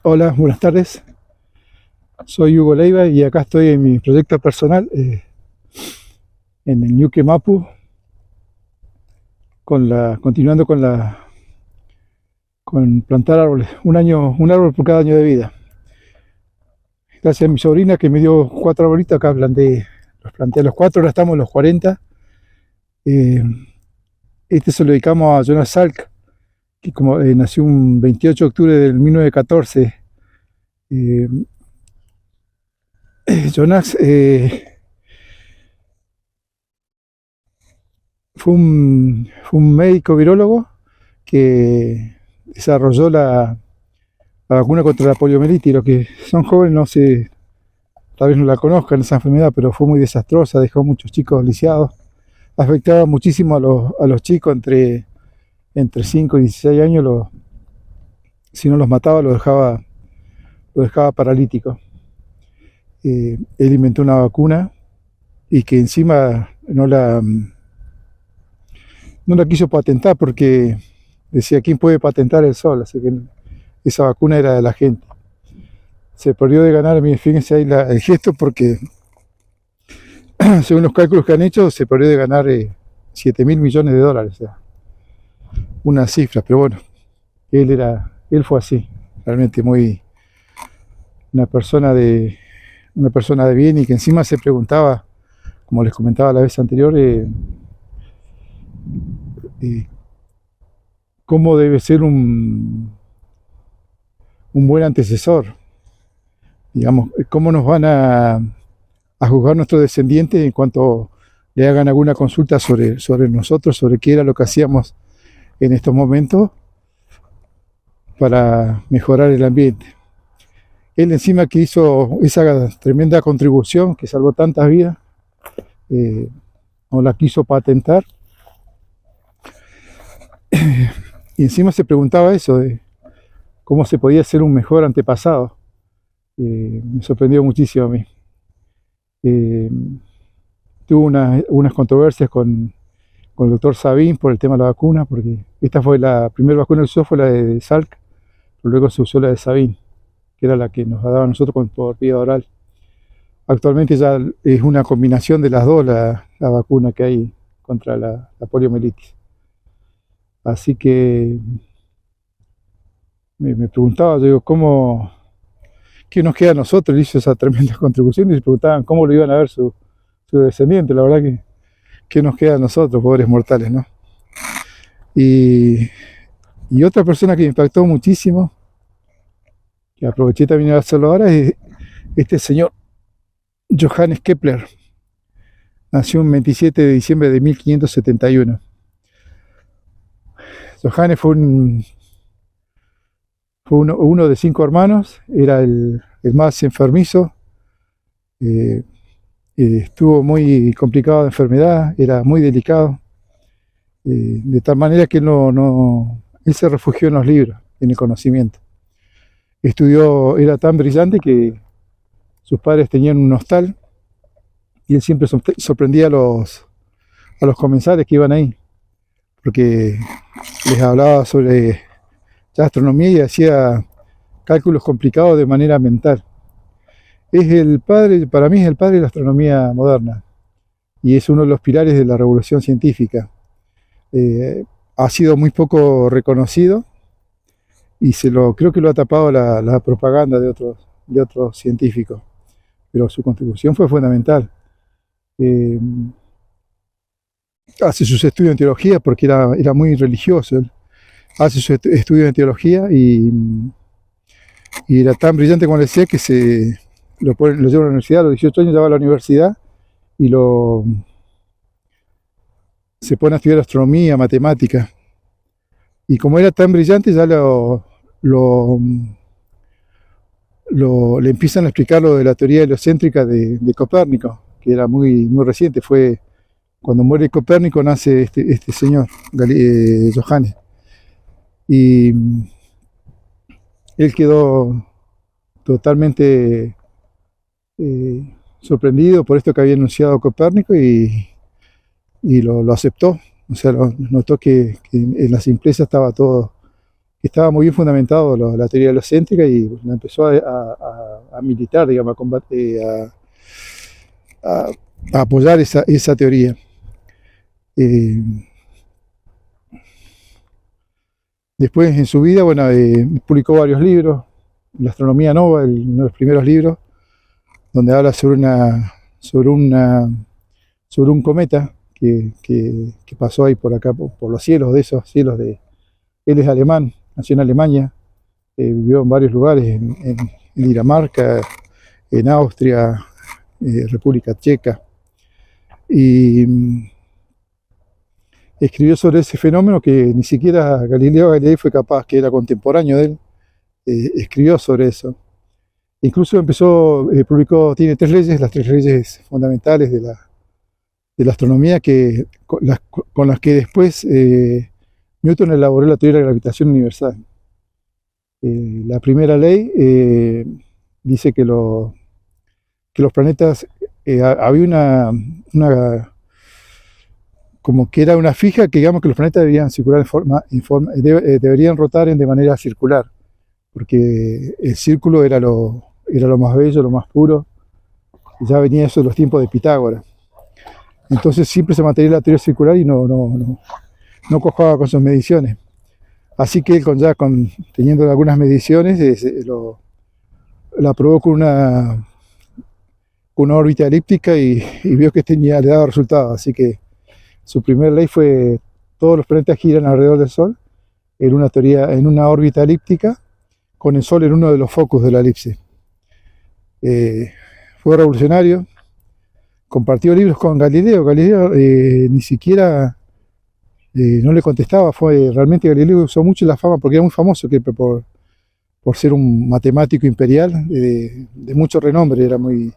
Hola, buenas tardes. Soy Hugo Leiva y acá estoy en mi proyecto personal en el Ñuque Mapu, continuando con plantar árboles, un árbol por cada año de vida. Gracias a mi sobrina que me dio 4 arbolitos, acá los planté a los 4, ahora estamos en los 40. Eh, este se lo dedicamos a Jonas Salk, que como nació un 28 de octubre del 1914. Eh, Jonas fue un médico virólogo que desarrolló la vacuna contra la poliomielitis. Los que son jóvenes tal vez no la conozcan esa enfermedad, pero fue muy desastrosa, dejó muchos chicos lisiados, afectaba muchísimo a los chicos entre 5 y 16 años, si no los mataba lo dejaba paralítico. Él inventó una vacuna y que encima no la quiso patentar porque decía, ¿quién puede patentar el sol? Así que esa vacuna era de la gente. Se perdió de ganar, fíjense ahí el gesto, porque según los cálculos que han hecho, se perdió de ganar 7.000 millones de dólares. O sea, una cifra, pero bueno, él fue así, realmente una persona de, una persona de bien, y que encima se preguntaba, como les comentaba la vez anterior, eh, cómo debe ser un buen antecesor. Digamos, cómo nos van a juzgar nuestros descendientes en cuanto le hagan alguna consulta sobre nosotros, sobre qué era lo que hacíamos en estos momentos para mejorar el ambiente. Él encima que hizo esa tremenda contribución que salvó tantas vidas, no la quiso patentar, y encima se preguntaba eso, de cómo se podía ser un mejor antepasado. Me sorprendió muchísimo a mí. Tuvo unas controversias con el doctor Sabin por el tema de la vacuna, porque esta fue la primera vacuna que se usó, fue la de Salk, pero luego se usó la de Sabin, que era la que nos daba a nosotros por vía oral. Actualmente ya es una combinación de las dos la vacuna que hay contra la poliomielitis. Así que me preguntaba, yo digo, ¿qué nos queda a nosotros? Él hizo esa tremenda contribución y se preguntaban cómo lo iban a ver su descendiente. La verdad que ¿qué nos queda a nosotros, pobres mortales, no? Y otra persona que me impactó muchísimo, que aproveché también a hacerlo ahora, es este señor Johannes Kepler. Nació el 27 de diciembre de 1571. Johannes fue uno de 5 hermanos, era el más enfermizo, estuvo muy complicado de enfermedad, era muy delicado, de tal manera que él se refugió en los libros, en el conocimiento. Era tan brillante que sus padres tenían un hostal y él siempre sorprendía a los comensales que iban ahí, porque les hablaba sobre la astronomía y hacía cálculos complicados de manera mental. Para mí es el padre de la astronomía moderna y es uno de los pilares de la revolución científica. Ha sido muy poco reconocido y creo que lo ha tapado la propaganda de otros científicos, pero su contribución fue fundamental. Hace sus estudios en teología porque era muy religioso. Él hace sus estudios en teología y era tan brillante, como le decía, que lo lleva a la universidad. A los 18 años ya va a la universidad y se pone a estudiar astronomía, matemática. Y como era tan brillante, ya le empiezan a explicar lo de la teoría heliocéntrica de Copérnico, que era muy, muy reciente. Fue cuando muere Copérnico, nace este señor, Johannes. Y él quedó totalmente sorprendido por esto que había anunciado Copérnico y lo aceptó. O sea, notó que en la simpleza estaba todo que estaba muy bien fundamentado la teoría heliocéntrica y la empezó a militar, digamos, a combatir, a apoyar esa teoría. Eh, Después, en su vida, bueno, publicó varios libros. La Astronomía Nova, uno de los primeros libros, donde habla sobre un cometa que pasó ahí por acá, por los cielos, de esos cielos de... Él es alemán, nació en Alemania, vivió en varios lugares, en Dinamarca, en Austria, República Checa, y escribió sobre ese fenómeno que ni siquiera Galileo Galilei fue capaz, que era contemporáneo de él, escribió sobre eso. Incluso publicó, tiene las tres leyes fundamentales de la astronomía con las que después Newton elaboró la teoría de la gravitación universal. La primera ley dice que los planetas, había como que era una fija, que digamos que los planetas deberían circular deberían rotar de manera circular, porque el círculo era lo más bello, lo más puro. Ya venía eso de los tiempos de Pitágoras. Entonces siempre se mantenía la teoría circular y no cojaba con sus mediciones. Así que él teniendo algunas mediciones, la probó con una órbita elíptica y vio que le daba resultados. Así que su primera ley fue: todos los planetas giran alrededor del Sol en una órbita elíptica, con el Sol en uno de los focos de la elipse. Fue revolucionario. Compartió libros con Galileo. Galileo ni siquiera no le contestaba. Realmente Galileo usó mucho la fama, porque era muy famoso por ser un matemático imperial de mucho renombre. Era muy,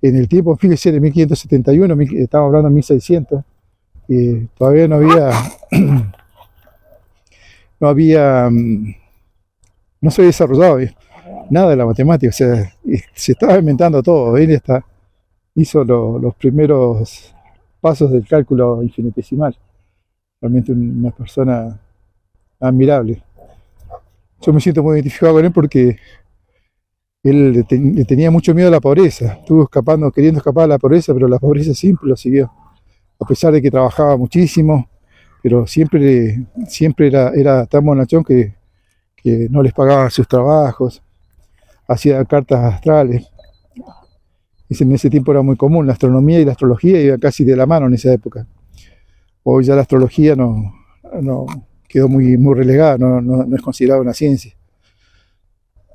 en el tiempo, fíjese, en 1571, estamos hablando de 1600, todavía no se había desarrollado nada de la matemática. O sea, se estaba inventando todo. Él hizo los primeros pasos del cálculo infinitesimal. Realmente una persona admirable. Yo me siento muy identificado con él, porque él le tenía mucho miedo a la pobreza. Estuvo queriendo escapar de la pobreza, pero la pobreza siempre lo siguió. A pesar de que trabajaba muchísimo, pero siempre era tan bonachón que no les pagaban sus trabajos. Hacía cartas astrales. En ese tiempo era muy común. La astronomía y la astrología iban casi de la mano en esa época. Hoy ya la astrología no quedó muy relegada, no es considerada una ciencia.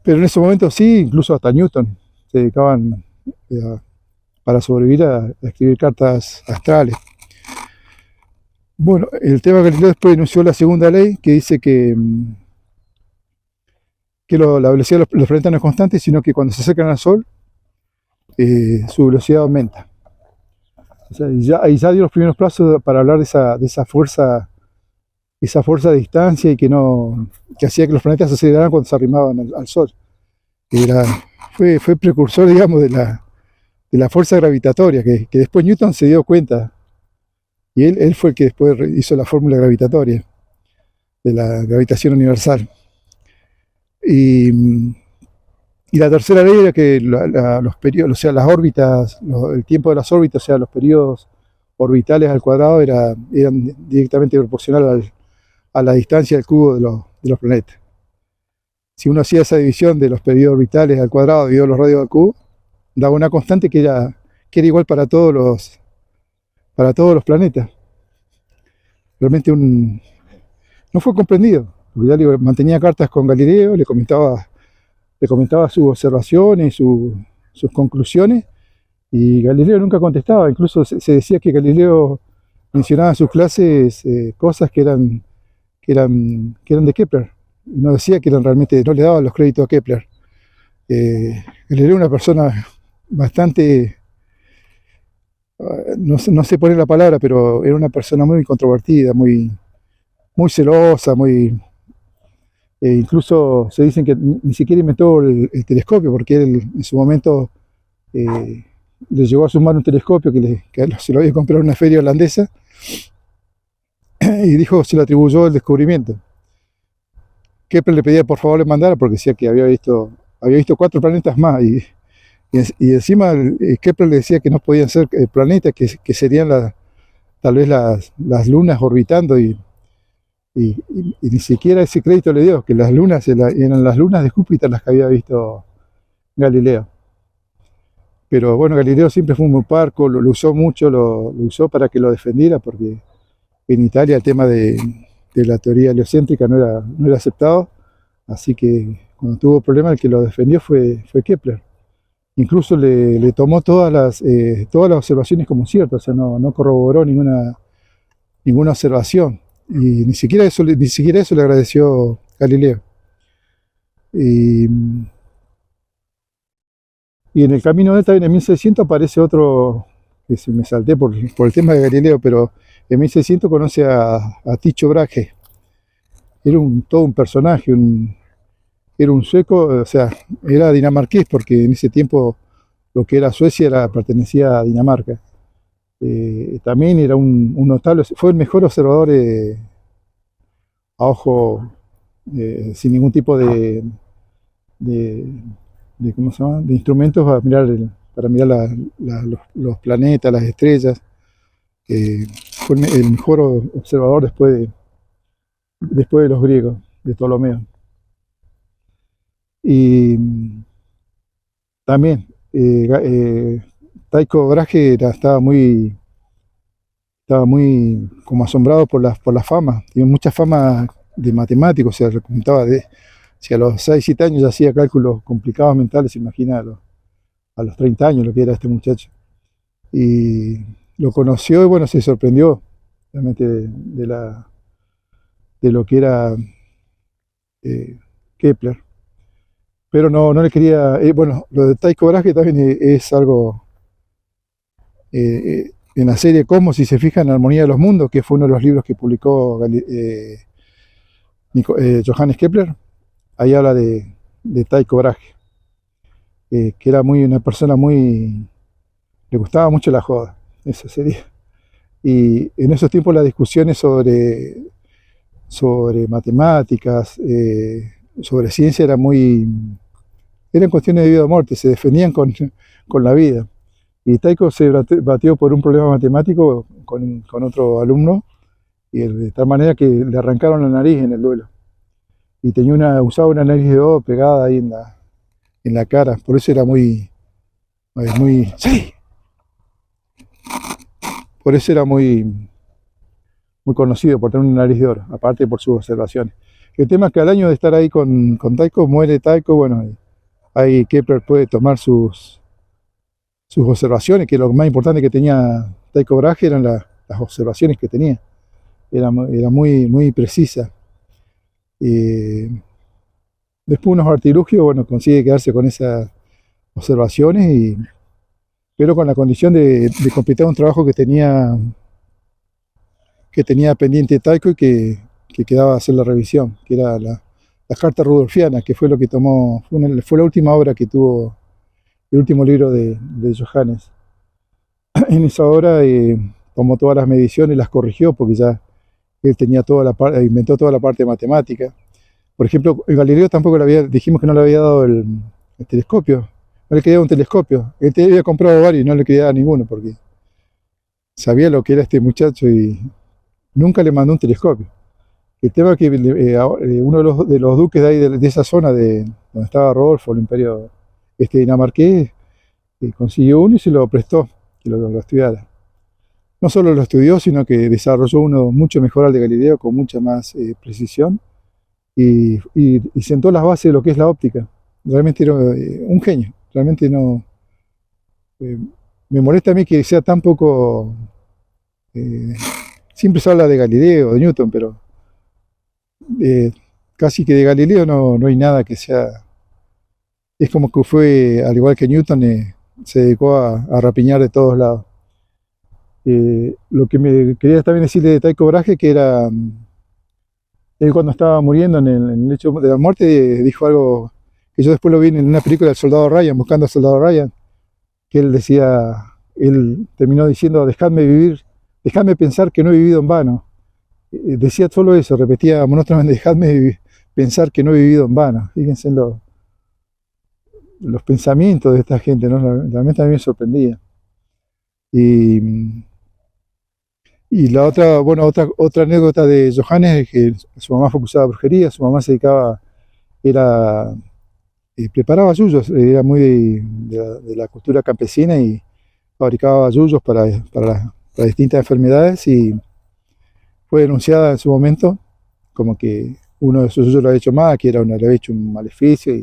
Pero en ese momento sí, incluso hasta Newton se dedicaban para sobrevivir a escribir cartas astrales. Bueno, el tema Galileo después denunció la segunda ley, que dice que la velocidad de los planetas no es constante, sino que cuando se acercan al Sol, su velocidad aumenta. O sea, ahí ya dio los primeros pasos para hablar de esa fuerza de distancia, y que hacía que los planetas se aceleraran cuando se arrimaban al Sol. Fue precursor, digamos, de la fuerza gravitatoria, que después Newton se dio cuenta, y él fue el que después hizo la fórmula gravitatoria de la gravitación universal. Y la tercera ley era que los periodos, o sea, las órbitas, el tiempo de las órbitas, o sea, los periodos orbitales al cuadrado eran directamente proporcional a la distancia del cubo de los planetas. Si uno hacía esa división de los periodos orbitales al cuadrado dividido los radios al cubo, daba una constante que era igual para todos los planetas. Realmente no fue comprendido. Galileo mantenía cartas con Galileo, le comentaba sus observaciones, sus conclusiones, y Galileo nunca contestaba. Incluso se decía que Galileo mencionaba en sus clases cosas que eran de Kepler, y no decía que eran realmente, no le daba los créditos a Kepler. Galileo era una persona bastante, no sé poner la palabra, pero era una persona muy controvertida, muy celosa, incluso se dicen que ni siquiera inventó el telescopio, porque él en su momento le llegó a su mano un telescopio que se lo había comprado en una feria holandesa, y se le atribuyó el descubrimiento. Kepler le pedía por favor le mandara porque decía que había visto 4 planetas más y encima Kepler le decía que no podían ser planetas, que serían tal vez las lunas orbitando y ni siquiera ese crédito le dio, que las lunas eran las lunas de Júpiter las que había visto Galileo. Pero bueno, Galileo siempre fue muy parco, lo usó mucho, lo usó para que lo defendiera, porque en Italia el tema de la teoría heliocéntrica no era aceptado, así que cuando tuvo problemas el que lo defendió fue Kepler. Incluso le tomó todas las observaciones como ciertas, o sea, no corroboró ninguna observación. Y ni siquiera eso le agradeció Galileo. Y, y en el camino de él también en 1600 aparece otro, que se me salté por el tema de Galileo, pero en 1600 conoce a Tycho Brahe. Era todo un personaje, era un sueco, o sea, era dinamarqués, porque en ese tiempo lo que era Suecia pertenecía a Dinamarca. También era un notable, fue el mejor observador a ojo, sin ningún tipo de, ¿cómo se llama? De instrumentos para mirar los planetas, las estrellas. Fue el mejor observador después de los griegos, de Ptolomeo. Y también Tycho Brahe estaba muy como asombrado por la fama. Tiene mucha fama de matemático, o sea, le comentaba si a los 6, 7 años ya hacía cálculos complicados mentales, se imagina a los 30 años lo que era este muchacho. Y lo conoció y bueno, se sorprendió realmente de lo que era Kepler. Pero no le quería, bueno, lo de Tycho Brahe también es algo, en la serie Cosmos, si se fijan, en Armonía de los Mundos, que fue uno de los libros que publicó Johannes Kepler, ahí habla de Tycho Brahe, que era una persona le gustaba mucho la joda, eso sería. Y en esos tiempos las discusiones sobre matemáticas, sobre ciencia eran cuestiones de vida o muerte, se defendían con la vida. Y Tycho se batió por un problema matemático con otro alumno, y de tal manera que le arrancaron la nariz en el duelo. Y usaba una nariz de oro pegada ahí en la cara, por eso era ¡sí! Por eso era muy conocido, por tener una nariz de oro, aparte por sus observaciones. El tema es que al año de estar ahí con Tycho, muere Tycho, bueno, ahí Kepler puede tomar sus observaciones, que lo más importante que tenía Tycho Brahe eran las observaciones que tenía. Era muy precisa. Después unos artilugios, bueno, consigue quedarse con esas observaciones, pero con la condición de completar un trabajo que tenía pendiente Tycho y que quedaba hacer la revisión, que era la Carta Rudolfiana, que fue lo que tomó, fue la última obra que tuvo, el último libro de Johannes. En esa obra tomó todas las mediciones y las corrigió, porque ya él tenía inventó toda la parte matemática. Por ejemplo, Galileo tampoco dijimos que no le había dado el telescopio, no le quería un telescopio. Él había comprado varios y no le quería dar ninguno, porque sabía lo que era este muchacho y nunca le mandó un telescopio. El tema es que uno de los duques de ahí, de esa zona donde estaba Rodolfo, el imperio dinamarqués, consiguió uno y se lo prestó, que lo estudiara. No solo lo estudió, sino que desarrolló uno mucho mejor al de Galileo, con mucha más precisión, y sentó las bases de lo que es la óptica. Realmente era un genio. Realmente no... me molesta a mí que sea tan poco... siempre se habla de Galileo, de Newton, pero casi que de Galileo no hay nada que sea... Es como que fue, al igual que Newton, se dedicó a rapiñar de todos lados. Lo que me quería también decirle de Tycho Brahe, que era... él cuando estaba muriendo en el lecho de la muerte, dijo algo que yo después lo vi en una película del Soldado Ryan, Buscando al Soldado Ryan, que él terminó diciendo: dejadme vivir, dejadme pensar que no he vivido en vano. Decía solo eso, repetía monótonamente: dejadme pensar que no he vivido en vano. Fíjense en los pensamientos de esta gente, ¿no? Realmente a mí me sorprendía. Y, y la otra, bueno, otra anécdota de Johannes es que su mamá fue acusada de brujería, su mamá se dedicaba, era, preparaba yuyos, era muy de la cultura campesina y fabricaba yuyos para distintas enfermedades y fue denunciada en su momento como que uno de sus yuyos lo había hecho mal, que le había hecho un maleficio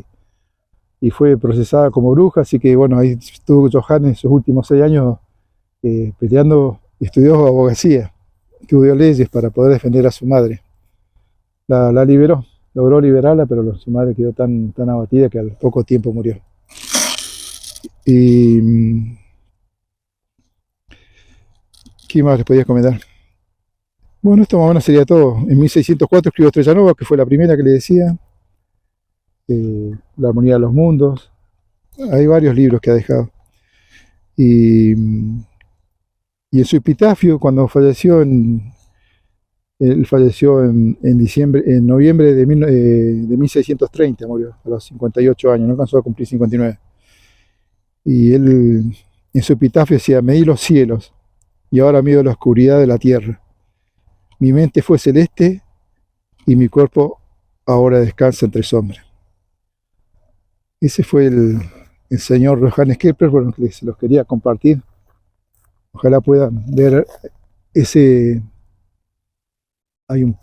y fue procesada como bruja, así que bueno, ahí estuvo Johannes sus últimos 6 años peleando, estudió abogacía, estudió leyes para poder defender a su madre. La liberó, logró liberarla, pero su madre quedó tan abatida que al poco tiempo murió. Y ¿qué más les podía comentar? Bueno, esto más o menos sería todo. En 1604 escribió Estrella Nova, que fue la primera que le decía, La armonía de los mundos. Hay varios libros que ha dejado. Y, y en su epitafio, cuando falleció él falleció en noviembre de 1630, murió a los 58 años, no alcanzó a cumplir 59. Y él en su epitafio decía: medí los cielos y ahora mido la oscuridad de la tierra. Mi mente fue celeste y mi cuerpo ahora descansa entre sombras. Ese fue el señor Johannes Kepler, bueno, que se los quería compartir. Ojalá puedan ver ese. Hay un,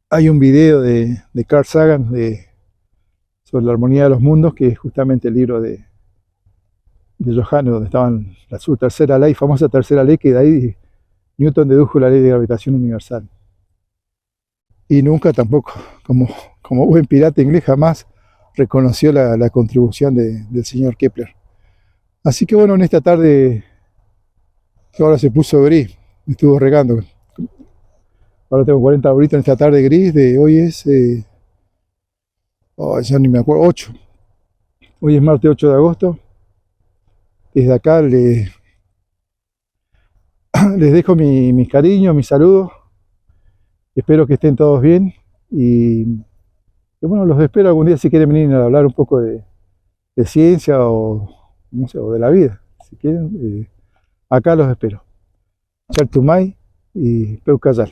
hay un video de Carl Sagan sobre la armonía de los mundos, que es justamente el libro de Johannes, donde estaban su tercera ley, famosa tercera ley, que de ahí Newton dedujo la ley de gravitación universal. Y nunca tampoco, como buen pirata inglés, jamás reconoció la contribución del señor Kepler. Así que bueno, en esta tarde, que ahora se puso gris, me estuvo regando. Ahora tengo 40 ahorita en esta tarde gris, de hoy es, ya ni me acuerdo, 8. Hoy es martes 8 de agosto. Desde acá les dejo mis cariños, mis saludos. Espero que estén todos bien. Y bueno, los espero algún día si quieren venir a hablar un poco de ciencia o, no sé, o de la vida. Si quieren, acá los espero. Chartumay y Peucayal.